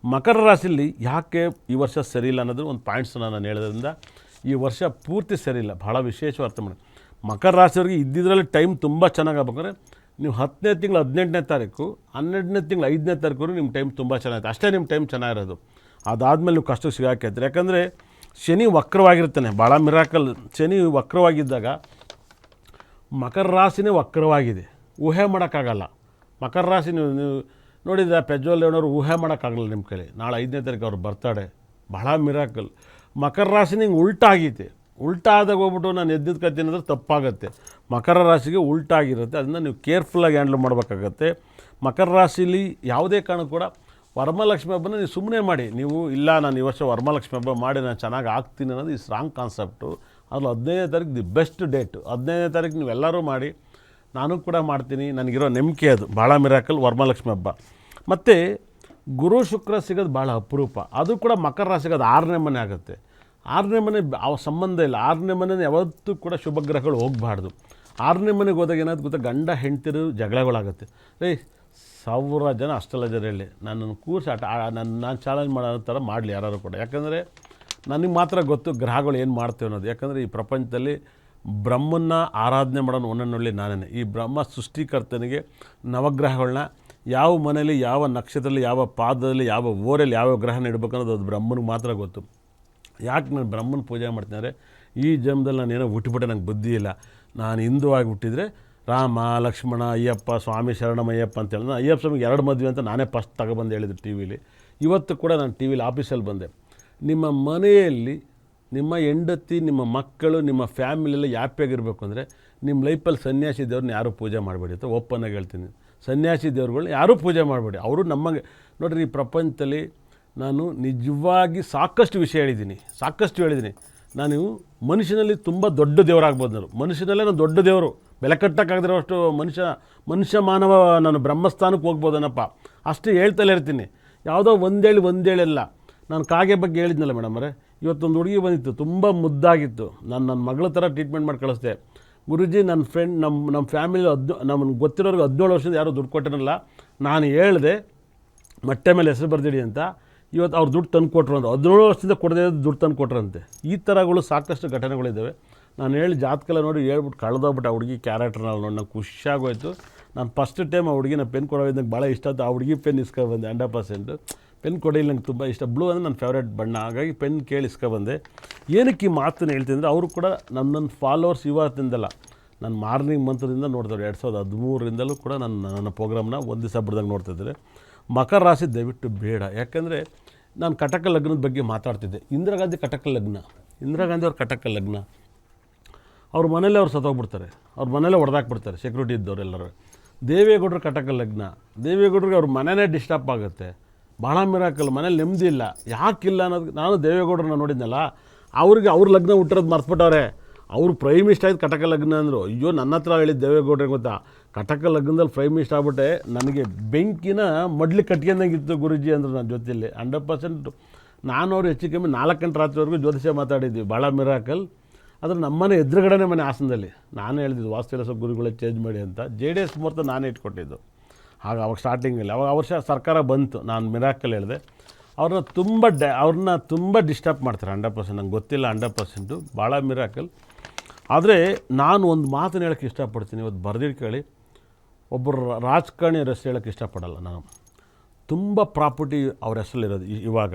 ಮಕರ ರಾಶಿಯಲ್ಲಿ ಯಾಕೆ ಈ ವರ್ಷ ಸರಿಯಿಲ್ಲ ಅನ್ನೋದು ಒಂದು ಪಾಯಿಂಟ್ಸನ್ನು ನಾನು ಹೇಳೋದ್ರಿಂದ ಈ ವರ್ಷ ಪೂರ್ತಿ ಸರಿಯಿಲ್ಲ. ಭಾಳ ವಿಶೇಷವಾಗಿ ಅರ್ಥ ಮಾಡಿ. ಮಕರ ರಾಶಿಯವರಿಗೆ ಇದ್ದಿದ್ರಲ್ಲಿ ಟೈಮ್ ತುಂಬ ಚೆನ್ನಾಗಿ ಆಗ್ಬೇಕಾದ್ರೆ ನೀವು 10ನೇ ತಿಂಗಳು 18ನೇ ತಾರೀಕು 12ನೇ ತಿಂಗಳು 5ನೇ ತಾರೀಕು ನಿಮ್ಮ ಟೈಮ್ ತುಂಬ ಚೆನ್ನಾಗಿರುತ್ತೆ. ಅಷ್ಟೇ ನಿಮ್ಮ ಟೈಮ್ ಚೆನ್ನಾಗಿರೋದು. ಅದಾದಮೇಲೆ ನೀವು ಕಷ್ಟಕ್ಕೆ ಸಿಗಾಕೈತ್ರಿ. ಯಾಕಂದರೆ ಶನಿ ವಕ್ರವಾಗಿರ್ತಾನೆ. ಭಾಳ ಮಿರಾಕಲ್. ಶನಿ ವಕ್ರವಾಗಿದ್ದಾಗ ಮಕರ ರಾಶಿನೇ ವಕ್ರವಾಗಿದೆ. ಊಹೆ ಮಾಡೋಕ್ಕಾಗಲ್ಲ. ಮಕರ ರಾಶಿ ನೀವು ನೋಡಿದ್ರೆ ಪೆಜ್ವಲ್ ಏನೋರು ಊಹೆ ಮಾಡೋಕ್ಕಾಗಲ್ಲ ನಿಮ್ಮ ಕೈಲಿ. ನಾಳೆ 5ನೇ ತಾರೀಕು ಅವ್ರು ಬರ್ತಾಡೆ. ಭಾಳ ಮಿರಾಕಲ್. ಮಕರ ರಾಶಿ ನಿಂಗೆ ಉಲ್ಟಾಗೈತೆ. ಉಲ್ಟಾದಾಗ ಹೋಗ್ಬಿಟ್ಟು ನಾನು ಎದ್ದಿದ್ದು ಕತ್ತೀನಿ ಅಂದರೆ ತಪ್ಪಾಗುತ್ತೆ. ಮಕರ ರಾಶಿಗೆ ಉಲ್ಟಾಗಿರುತ್ತೆ. ಅದನ್ನು ನೀವು ಕೇರ್ಫುಲ್ಲಾಗಿ ಹ್ಯಾಂಡ್ಲ್ ಮಾಡಬೇಕಾಗತ್ತೆ. ಮಕರ ರಾಶಿಲಿ ಯಾವುದೇ ಕಾರಣಕ್ಕೂ ಕೂಡ ವರಮಹಾಲಕ್ಷ್ಮಿ ಹಬ್ಬನ ನೀವು ಸುಮ್ಮನೆ ಮಾಡಿ. ನೀವು ಇಲ್ಲ ನಾನು ಈ ವರ್ಷ ವರಮಹಾಲಕ್ಷ್ಮಿ ಹಬ್ಬ ಮಾಡಿ ನಾನು ಚೆನ್ನಾಗಿ ಆಗ್ತೀನಿ ಅನ್ನೋದು ಈ ರಾಂಗ್ ಕಾನ್ಸೆಪ್ಟು. ಅದ್ರಲ್ಲಿ 15ನೇ ತಾರೀಕು ದಿ ಬೆಸ್ಟ್ ಡೇಟು. 15ನೇ ತಾರೀಕು ನೀವೆಲ್ಲರೂ ಮಾಡಿ. ನಾನು ಕೂಡ ಮಾಡ್ತೀನಿ. ನನಗಿರೋ ನಂಬಿಕೆ ಅದು. ಭಾಳ ಮಿರಾಕಲ್ ವರಮಹಾಲಕ್ಷ್ಮಿ ಹಬ್ಬ. ಮತ್ತು ಗುರು ಶುಕ್ರ ಸಿಗೋದು ಭಾಳ ಅಪರೂಪ. ಅದು ಕೂಡ ಮಕರ ರಾಶಿಗೆ ಅದು 6ನೇ ಮನೆ ಆಗುತ್ತೆ. 6ನೇ ಮನೆ ಅವ ಸಂಬಂಧ ಇಲ್ಲ. 6ನೇ ಮನೆ ಯಾವತ್ತೂ ಕೂಡ ಶುಭ ಗ್ರಹಗಳು ಹೋಗಬಾರ್ದು. 6ನೇ ಮನೆಗೆ ಹೋದಾಗ ಏನಾದ್ರು ಗೊತ್ತಾ, ಗಂಡ ಹೆಂಡ್ತಿರು ಜಗಳಗಳಾಗುತ್ತೆ. 1000 ಜನ ಅಷ್ಟೆಲ್ಲ ಜನ ಹೇಳಿ ನನ್ನನ್ನು ಕೂರಿಸಿ ನಾನು ಚಾಲೆಂಜ್ ಮಾಡೋ ಥರ ಮಾಡಲಿ ಯಾರು ಕೂಡ. ಯಾಕಂದರೆ ನನಗೆ ಮಾತ್ರ ಗೊತ್ತು ಗ್ರಹಗಳು ಏನು ಮಾಡ್ತೇವೆ ಅನ್ನೋದು. ಯಾಕಂದರೆ ಈ ಪ್ರಪಂಚದಲ್ಲಿ ಬ್ರಹ್ಮನ್ನ ಆರಾಧನೆ ಮಾಡೋನು ಒಂದೊಳ್ಳೆ ನಾನೇ. ಈ ಬ್ರಹ್ಮ ಸೃಷ್ಟಿಕರ್ತನಿಗೆ ನವಗ್ರಹಗಳನ್ನ ಯಾವ ಮನೆಯಲ್ಲಿ ಯಾವ ನಕ್ಷತ್ರದಲ್ಲಿ ಯಾವ ಪಾದದಲ್ಲಿ ಯಾವ ಓರಲ್ಲಿ ಯಾವ ಗ್ರಹನ ಇಡಬೇಕು ಅನ್ನೋದು ಅದು ಬ್ರಹ್ಮನಿಗೆ ಮಾತ್ರ ಗೊತ್ತು. ಯಾಕೆ ನಾನು ಬ್ರಹ್ಮನ ಪೂಜೆ ಮಾಡ್ತೀನಿ ಅಂದರೆ ಈ ಜನ್ಮದಲ್ಲಿ ನಾನೇನೋ ಹುಟ್ಟುಬಿಟ್ಟೆ ನಂಗೆ ಬುದ್ಧಿ ಇಲ್ಲ. ನಾನು ಹಿಂದೂ ಆಗಿ ಹುಟ್ಟಿದರೆ ರಾಮ ಲಕ್ಷ್ಮಣ ಅಯ್ಯಪ್ಪ ಸ್ವಾಮಿ ಶರಣಮಯ್ಯಪ್ಪ ಅಂತೇಳಿ ನಾನು ಅಯ್ಯಪ್ಪ ಸ್ವಾಮಿಗೆ 2 ಮದುವೆ ಅಂತ ನಾನೇ ಫಸ್ಟ್ ತಗೊಬಂದು ಹೇಳಿದ್ರು ಟಿ ವಿಲಿ. ಇವತ್ತು ಕೂಡ ನಾನು ಟಿ ವಿಲಿ ಆಫೀಸಲ್ಲಿ ಬಂದೆ. ನಿಮ್ಮ ಮನೆಯಲ್ಲಿ ನಿಮ್ಮ ಹೆಂಡತಿ ನಿಮ್ಮ ಮಕ್ಕಳು ನಿಮ್ಮ ಫ್ಯಾಮಿಲಿಯೆಲ್ಲ ಹ್ಯಾಪಿಯಾಗಿರಬೇಕು ಅಂದರೆ ನಿಮ್ಮ ಲೈಫಲ್ಲಿ ಸನ್ಯಾಸಿ ದೇವ್ರನ್ನ ಯಾರೂ ಪೂಜೆ ಮಾಡಬೇಡಿ ಅಂತ ಓಪನ್ನಾಗಿ ಹೇಳ್ತೀನಿ. ಸನ್ಯಾಸಿ ದೇವ್ರುಗಳನ್ನ ಯಾರೂ ಪೂಜೆ ಮಾಡಬೇಡಿ. ಅವರು ನಮಗೆ ನೋಡಿರಿ, ಈ ಪ್ರಪಂಚದಲ್ಲಿ ನಾನು ನಿಜವಾಗಿ ಸಾಕಷ್ಟು ವಿಷಯ ಹೇಳಿದ್ದೀನಿ. ನಾನು ಮನುಷ್ಯನಲ್ಲಿ ತುಂಬ ದೊಡ್ಡ ದೇವರಾಗ್ಬೋದು. ಮನುಷ್ಯನಲ್ಲೇ ನಾನು ದೊಡ್ಡ ದೇವರು. ಬೆಲೆ ಕಟ್ಟಕ್ಕಾಗದಿರೋಷ್ಟು ಮನುಷ್ಯ ಮಾನವ ನಾನು ಬ್ರಹ್ಮಸ್ಥಾನಕ್ಕೆ ಹೋಗ್ಬೋದನಪ್ಪ ಅಷ್ಟು ಹೇಳ್ತಲೇ ಇರ್ತೀನಿ. ಯಾವುದೋ ಒಂದೇಳಿಲ್ಲ. ನಾನು ಕಾಗೆ ಬಗ್ಗೆ ಹೇಳಿದ್ನಲ್ಲ ಮೇಡಮರೇ, ಇವತ್ತೊಂದು ಹುಡುಗಿ ಬಂದಿತ್ತು, ತುಂಬ ಮುದ್ದಾಗಿತ್ತು. ನನ್ನ ಮಗಳ ಥರ ಟ್ರೀಟ್ಮೆಂಟ್ ಮಾಡಿ ಕಳಿಸ್ದೆ. ಗುರುಜಿ ನನ್ನ ಫ್ರೆಂಡ್ ನಮ್ಮ ಫ್ಯಾಮಿಲಿ ನಮ್ಮನ್ನು ಗೊತ್ತಿರೋರಿಗೆ 17 ವರ್ಷದ ಯಾರೂ ದುಡ್ಡು ಕೊಟ್ಟಿರಲ್ಲ. ನಾನು ಹೇಳಿದೆ ಮೊಟ್ಟೆ ಮೇಲೆ ಹೆಸರು ಬರ್ದಿಡಿ ಅಂತ. ಇವತ್ತು ಅವ್ರು ದುಡ್ಡು ತಂದು ಕೊಟ್ಟರು ಅಂತ. 17 ವರ್ಷದಿಂದ ಕೊಡದೇ ದುಡ್ಡು ತಂದು ಕೊಟ್ರಂತೆ. ಈ ಥರಗಳು ಸಾಕಷ್ಟು ಘಟನೆಗಳಿದ್ದಾವೆ. ನಾನು ಹೇಳಿ ಜಾತಕೆಲ್ಲ ನೋಡಿ ಹೇಳ್ಬಿಟ್ಟು ಕಳೆದೋಗ್ಬಿಟ್ಟು ಆ ಹುಡುಗಿ ಕ್ಯಾರೆಕ್ಟರ್ನಲ್ಲಿ ನೋಡಿ ನಂಗೆ ಖುಷಿಯಾಗೋಯ್ತು. ನಾನು ಫಸ್ಟ್ ಟೈಮ್ ಆ ಹುಡುಗಿನ ಪೆನ್ ಕೊಡೋದು ನಂಗೆ ಭಾಳ ಇಷ್ಟ ಆಯ್ತು. ಆ ಹುಡುಗಿ ಪೆನ್ ಇಸ್ಕೊಬಂದೆ 100%. ಪೆನ್ ಕೊಡಿಲ್ಲ ನಂಗೆ ತುಂಬ ಇಷ್ಟ. ಬ್ಲೂ ಅಂದರೆ ನನ್ನ ಫೇವ್ರೇಟ್ ಬಣ್ಣ. ಹಾಗಾಗಿ ಪೆನ್ ಕೇಳಿ ಇಸ್ಕೊಬಂದೆ. ಏನಕ್ಕೆ ಈ ಮಾತನ್ನು ಹೇಳ್ತೀನಿ ಅಂದರೆ ಅವರು ಕೂಡ ನನ್ನ ಫಾಲೋವರ್ಸ್ ಇವತ್ತಿಂದಲ್ಲ, ನಾನು ಮಾರ್ನಿಂಗ್ ಮಂತ್ರದಿಂದ ನೋಡ್ತಾರೆ. 2013ರಿಂದಲೂ ಕೂಡ ನನ್ನ ಪ್ರೋಗ್ರಾಮ್ನ ಒಂದು ದಿವಸ ಬಿಡ್ದಂಗೆ ನೋಡ್ತಿದ್ದಾರೆ. ಮಕರ ರಾಶಿ ದಯವಿಟ್ಟು ಬೇಡ. ಯಾಕೆಂದರೆ ನಾನು ಕಟಕ ಲಗ್ನದ ಬಗ್ಗೆ ಮಾತಾಡ್ತಿದ್ದೆ. ಇಂದಿರಾ ಗಾಂಧಿ ಕಟಕ ಲಗ್ನ. ಇಂದಿರಾ ಗಾಂಧಿ ಅವ್ರ ಕಟಕ ಲಗ್ನ. ಅವ್ರ ಮನೇಲೆ ಅವ್ರು ಸತ್ತೋಗ್ಬಿಡ್ತಾರೆ. ಅವ್ರ ಮನೇಲೆ ಹೊಡೆದಾಕ್ಬಿಡ್ತಾರೆ ಸೆಕ್ಯೂರಿಟಿ ಇದ್ದವರೆಲ್ಲರೂ. ದೇವೇಗೌಡರು ಕಟಕ ಲಗ್ನ. ದೇವೇಗೌಡರಿಗೆ ಅವ್ರ ಮನೆಯೇ ಡಿಸ್ಟರ್ಬ್ ಆಗುತ್ತೆ. ಭಾಳ ಮಿರಾಕಲ್. ಮನೇಲಿ ನೆಮ್ಮದಿ ಇಲ್ಲ. ಯಾಕಿಲ್ಲ ಅನ್ನೋದು ನಾನು ದೇವೇಗೌಡರನ್ನ ನೋಡಿದ್ನಲ್ಲ, ಅವ್ರಿಗೆ ಅವ್ರ ಲಗ್ನ ಹುಟ್ಟಿರೋದು ಮರ್ತ್ಬಿಟ್ಟವ್ರೆ. ಅವರು ಪ್ರೈಮ್ ಮಿನಿಸ್ಟರ್ ಆಯ್ತು ಕಟಕ ಲಗ್ನ ಅಂದರು. ಅಯ್ಯೋ ನನ್ನ ಹತ್ರ ಹೇಳಿದ್ದು ದೇವೇಗೌಡರಿಗೆ ಗೊತ್ತಾ, ಕಟಕ ಲಗ್ನದಲ್ಲಿ ಪ್ರೈಮ್ ಮಿನಿಸ್ಟರ್ ಆಗ್ಬಿಟ್ಟೆ ನನಗೆ ಬೆಂಕಿನ ಮಡ್ಲಿ ಕಟ್ಕೊಂಡಂಗಿತ್ತು ಗುರುಜಿ ಅಂದರು ನನ್ನ ಜೊತೆಯಲ್ಲಿ. 100% ನಾನು ಅವರು ಹೆಚ್ಚು ಕಮ್ಮಿ 4 ಗಂಟೆ ರಾತ್ರಿವರೆಗೂ ಜ್ಯೋತಿಷ್ಯ ಮಾತಾಡಿದ್ವಿ. ಭಾಳ ಮಿರಾಕಲ್. ಆದರೆ ನಮ್ಮನೆ ಎದುರುಗಡೆನೇ ಮನೆ ಹಾಸನದಲ್ಲಿ. ನಾನು ಹೇಳಿದ್ದು ವಾಸ್ತುವಿಲಾಸ ಗುರುಗಳೇ ಚೇಂಜ್ ಮಾಡಿ ಅಂತ. JDS ಮುಹೂರ್ತ ನಾನೇ ಇಟ್ಕೊಟ್ಟಿದ್ದು. ಅವಾಗ ಸ್ಟಾರ್ಟಿಂಗಲ್ಲಿ ಅವಾಗ ವರ್ಷ ಸರ್ಕಾರ ಬಂತು. ನಾನು ಮಿರಾಕಲ್ ಹೇಳಿದೆ. ಅವ್ರನ್ನ ತುಂಬ ಡಿಸ್ಟರ್ಬ್ ಮಾಡ್ತಾರೆ 100%. ನಂಗೆ ಗೊತ್ತಿಲ್ಲ 100%. ಭಾಳ ಮಿರಾಕಲ್. ಆದರೆ ನಾನು ಒಂದು ಮಾತನ್ನು ಹೇಳೋಕ್ಕೆ ಇಷ್ಟಪಡ್ತೀನಿ. ಇವತ್ತು ಬರ್ದಿಟ್ಕೊಳ್ಳಿ. ಒಬ್ಬರು ರಾಜಕಾರಣಿಯವ್ರ ಹೆಸರು ಹೇಳೋಕ್ಕೆ ಇಷ್ಟಪಡಲ್ಲ ನಾನು. ತುಂಬ ಪ್ರಾಪರ್ಟಿ ಅವ್ರ ಹೆಸರಲ್ಲಿರೋದು. ಇವಾಗ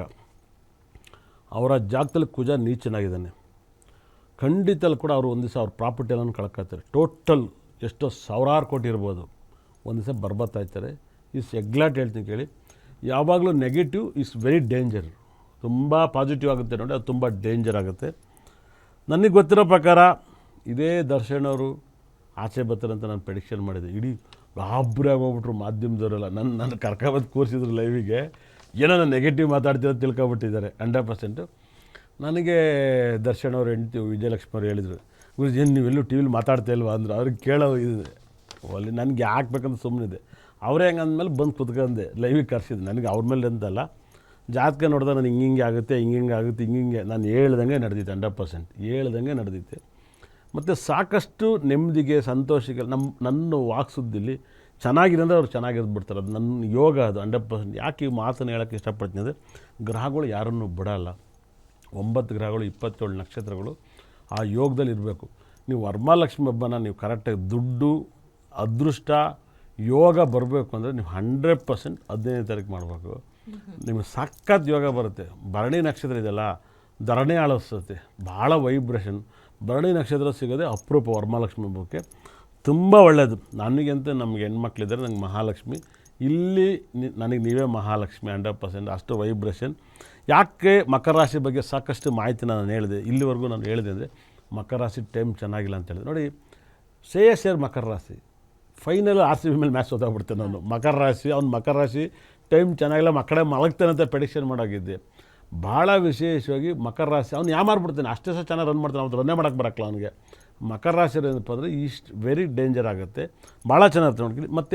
ಅವರ ಜಾಗದಲ್ಲಿ ಕುಜ ನೀಚನಾಗಿದ್ದಾನೆ. ಖಂಡಿತಲ್ಲಿ ಕೂಡ ಅವರು ಒಂದು ದಿವಸ ಅವ್ರ ಪ್ರಾಪರ್ಟಿ ಎಲ್ಲ ಕಳ್ಕೊಳ್ತಾರೆ. ಟೋಟಲ್ ಎಷ್ಟೋ 1000 ಕೋಟಿ ಇರ್ಬೋದು. ಒಂದು ದಿವಸ ಬರ್ಬತ್ತಾಯ್ತಾರೆ. ಎಗ್ಲಾಟ್ ಹೇಳ್ತೀನಿ ಕೇಳಿ. ಯಾವಾಗಲೂ ನೆಗೆಟಿವ್ ಇಸ್ ವೆರಿ ಡೇಂಜರ್. ತುಂಬ ಪಾಸಿಟಿವ್ ಆಗುತ್ತೆ ನೋಡಿ, ಅದು ತುಂಬ ಡೇಂಜರ್ ಆಗುತ್ತೆ. ನನಗೆ ಗೊತ್ತಿರೋ ಪ್ರಕಾರ ಇದೇ ದರ್ಶನ್ ಅವರು ಆಚೆ ಬರ್ತಾರಂತ ನಾನು ಪ್ರೆಡಿಕ್ಷನ್ ಮಾಡಿದೆ. ಇಡೀ ಗಾಬರಿ ಆಗೋಗ್ಬಿಟ್ರು ಮಾಧ್ಯಮದವರೆಲ್ಲ. ನನ್ನ ಕರ್ಕೊಬಂದು ಕೂರಿಸಿದ್ರು ಲೈವಿಗೆ. ಏನೋ ನಾನು ನೆಗೆಟಿವ್ ಮಾತಾಡ್ತಿರೋದು ತಿಳ್ಕೊಬಿಟ್ಟಿದ್ದಾರೆ 100%. ನನಗೆ ದರ್ಶನ್ ಅವ್ರ ಹೆಂಡ್ತಿ ವಿಜಯಲಕ್ಷ್ಮಿ ಅವ್ರು ಹೇಳಿದರು, ಗುರುಜಿ ನೀವೆಲ್ಲೂ ಟಿ ವಿಲಿ ಮಾತಾಡ್ತಾ ಇಲ್ವಾ ಅಂದರು. ಅವ್ರಿಗೆ ಕೇಳೋ ಇದೆ ಅಲ್ಲಿ ನನಗೆ ಹಾಕ್ಬೇಕಂತ ಸುಮ್ಮನಿದೆ. ಅವರೇ ಹೆಂಗೆ ಅಂದಮೇಲೆ ಬಂದು ಕುತ್ಕೊಂಡೆ ಲೈವಿಗೆ ಕರ್ಸಿದ್ದು. ನನಗೆ ಅವ್ರ ಮೇಲೆ ಅಂತಲ್ಲ, ಜಾತಕ ನೋಡಿದಾಗ ನಾನು ಹಿಂಗೆ ಆಗುತ್ತೆ ಹಿಂಗೆ ನಾನು ಹೇಳ್ದಂಗೆ ನಡೆದಿತ್ತು. 100% ಹೇಳ್ದಂಗೆ ನಡೆದಿತ್ತು. ಮತ್ತು ಸಾಕಷ್ಟು ನೆಮ್ಮದಿಗೆ ಸಂತೋಷಕ್ಕೆ ನನ್ನ ವಾಕ್ಸುದ್ದಿಲಿ ಚೆನ್ನಾಗಿದೆ ಅಂದರೆ ಅವ್ರು ಚೆನ್ನಾಗಿರ್ಬಿಡ್ತಾರೆ. ಅದು ನನ್ನ ಯೋಗ ಅದು 100%. ಯಾಕೆ ಈ ಮಾತನ್ನು ಹೇಳೋಕ್ಕೆ ಇಷ್ಟಪಡ್ತೀನಿ ಅಂದರೆ, ಗ್ರಹಗಳು ಯಾರನ್ನು ಬಿಡಲ್ಲ. 9 ಗ್ರಹಗಳು, 27 ನಕ್ಷತ್ರಗಳು ಆ ಯೋಗದಲ್ಲಿ ಇರಬೇಕು. ನೀವು ವರಮಹಾಲಕ್ಷ್ಮಿ ಹಬ್ಬನ ನೀವು ಕರೆಕ್ಟಾಗಿ ದುಡ್ಡು, ಅದೃಷ್ಟ, ಯೋಗ ಬರಬೇಕು ಅಂದರೆ ನೀವು 100% 15ನೇ ತಾರೀಕು ಮಾಡಬೇಕು. ನಿಮಗೆ ಸಖತ್ ಯೋಗ ಬರುತ್ತೆ. ಭರಣಿ ನಕ್ಷತ್ರ ಇದೆಯಲ್ಲ, ಧರಣಿ ಆಳಿಸುತ್ತೆ, ಭಾಳ ವೈಬ್ರೇಷನ್. ಭರಣಿ ನಕ್ಷತ್ರ ಸಿಗೋದೇ ಅಪರೂಪ ವರಮಹಾಲಕ್ಷ್ಮಿ ಹಬ್ಬಕ್ಕೆ. ತುಂಬ ಒಳ್ಳೆಯದು. ನನಗಂತೂ ನಮಗೆ ಹೆಣ್ಮಕ್ಳಿದ್ದಾರೆ, ನಂಗೆ ಮಹಾಲಕ್ಷ್ಮಿ ಇಲ್ಲಿ ನನಗೆ ನೀವೇ ಮಹಾಲಕ್ಷ್ಮಿ 100%. ಅಷ್ಟು ವೈಬ್ರೇಷನ್. ಯಾಕೆ ಮಕರ ರಾಶಿ ಬಗ್ಗೆ ಸಾಕಷ್ಟು ಮಾಹಿತಿ ನಾನು ಹೇಳಿದೆ, ಇಲ್ಲಿವರೆಗೂ ನಾನು ಹೇಳಿದೆ ಅಂದರೆ ಮಕರ ರಾಶಿ ಟೈಮ್ ಚೆನ್ನಾಗಿಲ್ಲ ಅಂತ ಹೇಳಿದೆ. ನೋಡಿ, ಶ್ರೇಯಸ್ಸೇರ್ ಮಕರ ರಾಶಿ ಫೈನಲ್ RCB ಮೇಲೆ ಮ್ಯಾಚ್ ಸೋತಾಗ್ಬಿಡ್ತೇನೆ ನಾನು. ಮಕರ ರಾಶಿ ಟೈಮ್ ಚೆನ್ನಾಗಿಲ್ಲ, ಮಕ್ಕಳೇ ಮಲಗ್ತಾನೆ ಅಂತ ಪ್ರೆಡಿಕ್ಷನ್ ಮಾಡೋಗಿದ್ದೆ. ಭಾಳ ವಿಶೇಷವಾಗಿ ಮಕರ ರಾಶಿ ಅವ್ನು ಯಾಮಾರ್ಬಿಡ್ತಾನೆ, ಅಷ್ಟೇ ಸಹ ಚೆನ್ನಾಗಿ ರನ್ ಮಾಡ್ತಾನೆ, ಅವ್ನು ರನ್ನೇ ಮಾಡೋಕ್ಕೆ ಬರೋಕ್ಕಲ್ಲ ಅವನಿಗೆ. ಮಕರ ರಾಶಿ ಏನಪ್ಪ ಅಂದರೆ ವೆರಿ ಡೇಂಜರ್ ಆಗುತ್ತೆ. ಭಾಳ ಚೆನ್ನಾಗಿ ಅರ್ಥ ಮಾಡ್ಕೊಳ್ಳಿ. ಮತ್ತು